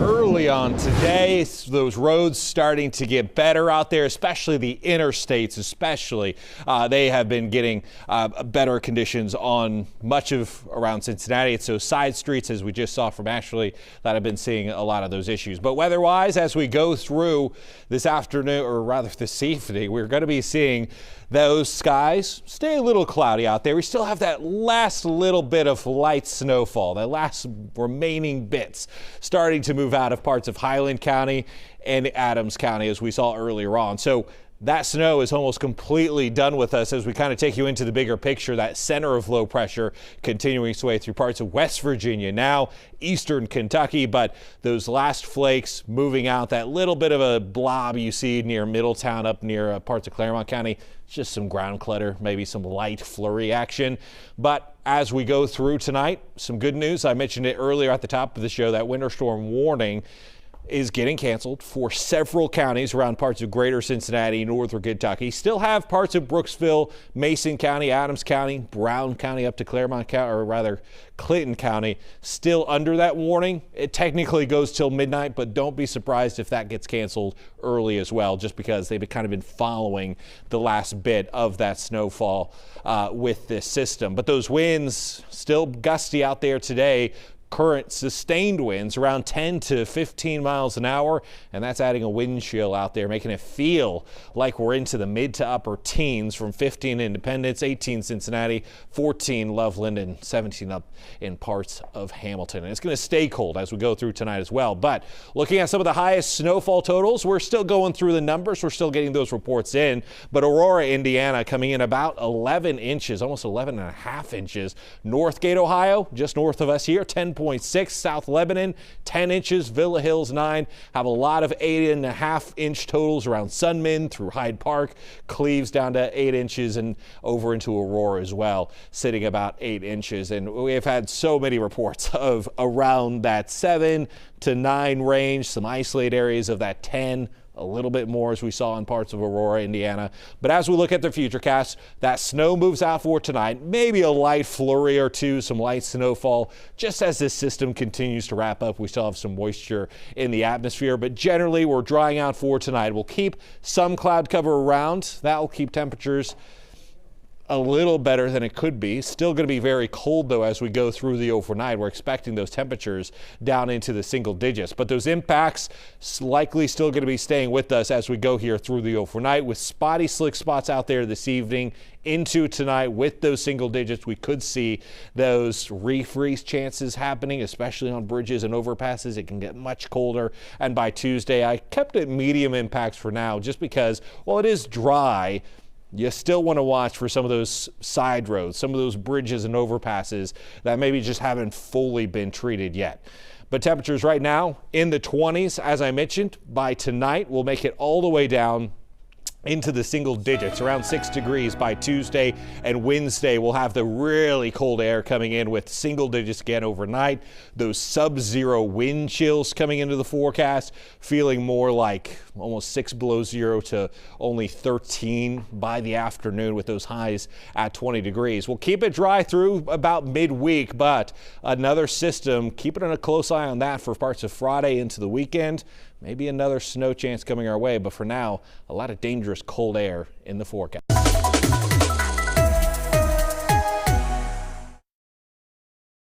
early on today. Those roads starting to get better out there, especially the interstates, they have been getting better conditions on much of around Cincinnati. It's those side streets, as we just saw from Ashley, that have been seeing a lot of those issues. But weather-wise, as we go through this afternoon, or rather this evening, we're going to be seeing those skies stay a little cloudy out there. We still have that last little bit of light snowfall, that last remaining bits starting to move out of parts of Highland County and Adams County, as we saw earlier on. So that snow is almost completely done with us as we kind of take you into the bigger picture. That center of low pressure continuing its way through parts of West Virginia, now eastern Kentucky, but those last flakes moving out, that little bit of a blob you see near Middletown up near parts of Claremont County. It's just some ground clutter, maybe some light flurry action. But as we go through tonight, some good news. I mentioned it earlier at the top of the show, that winter storm warning is getting canceled for several counties around parts of greater Cincinnati, northern Kentucky. Still have parts of Brooksville, Mason County, Adams County, Brown County up to Claremont County, or rather Clinton County, still under that warning. It technically goes till midnight, but don't be surprised if that gets canceled early as well, just because they've kind of been following the last bit of that snowfall with this system. But those winds still gusty out there today. Current sustained winds around 10 to 15 miles an hour, and that's adding a wind chill out there, making it feel like we're into the mid to upper teens from 15 Independence, 18 Cincinnati, 14 Loveland, and 17 up in parts of Hamilton. And it's going to stay cold as we go through tonight as well. But looking at some of the highest snowfall totals, we're still going through the numbers. We're still getting those reports in. But Aurora, Indiana, coming in about 11 inches, almost 11 and a half inches. Northgate, Ohio, just north of us here, 10.6. South Lebanon, 10 inches. Villa Hills, 9. Have a lot of 8.5-inch totals around Sunman through Hyde Park. Cleves down to 8 inches, and over into Aurora as well, sitting about 8 inches. And we have had so many reports of around that 7 to 9 range, some isolated areas of that 10. A little bit more, as we saw in parts of Aurora, Indiana. But as we look at the futurecast, that snow moves out for tonight. Maybe a light flurry or two, some light snowfall. Just as this system continues to wrap up, we still have some moisture in the atmosphere. But generally, we're drying out for tonight. We'll keep some cloud cover around. That will keep temperatures a little better than it could be. Still going to be very cold, though, as we go through the overnight. We're expecting those temperatures down into the single digits, but those impacts likely still going to be staying with us as we go here through the overnight, with spotty slick spots out there this evening into tonight. With those single digits, we could see those refreeze chances happening, especially on bridges and overpasses. It can get much colder, and by Tuesday, I kept it medium impacts for now, just because, while it is dry, you still want to watch for some of those side roads, some of those bridges and overpasses that maybe just haven't fully been treated yet. But temperatures right now in the 20s, as I mentioned. By tonight, we'll make it all the way down into the single digits, around 6 degrees by Tuesday and Wednesday. We'll have the really cold air coming in with single digits again overnight. Those sub-zero wind chills coming into the forecast, feeling more like almost 6 below zero to only 13 by the afternoon, with those highs at 20 degrees. We'll keep it dry through about midweek, but another system, keeping a close eye on that for parts of Friday into the weekend. Maybe another snow chance coming our way, but for now, a lot of dangerous cold air in the forecast.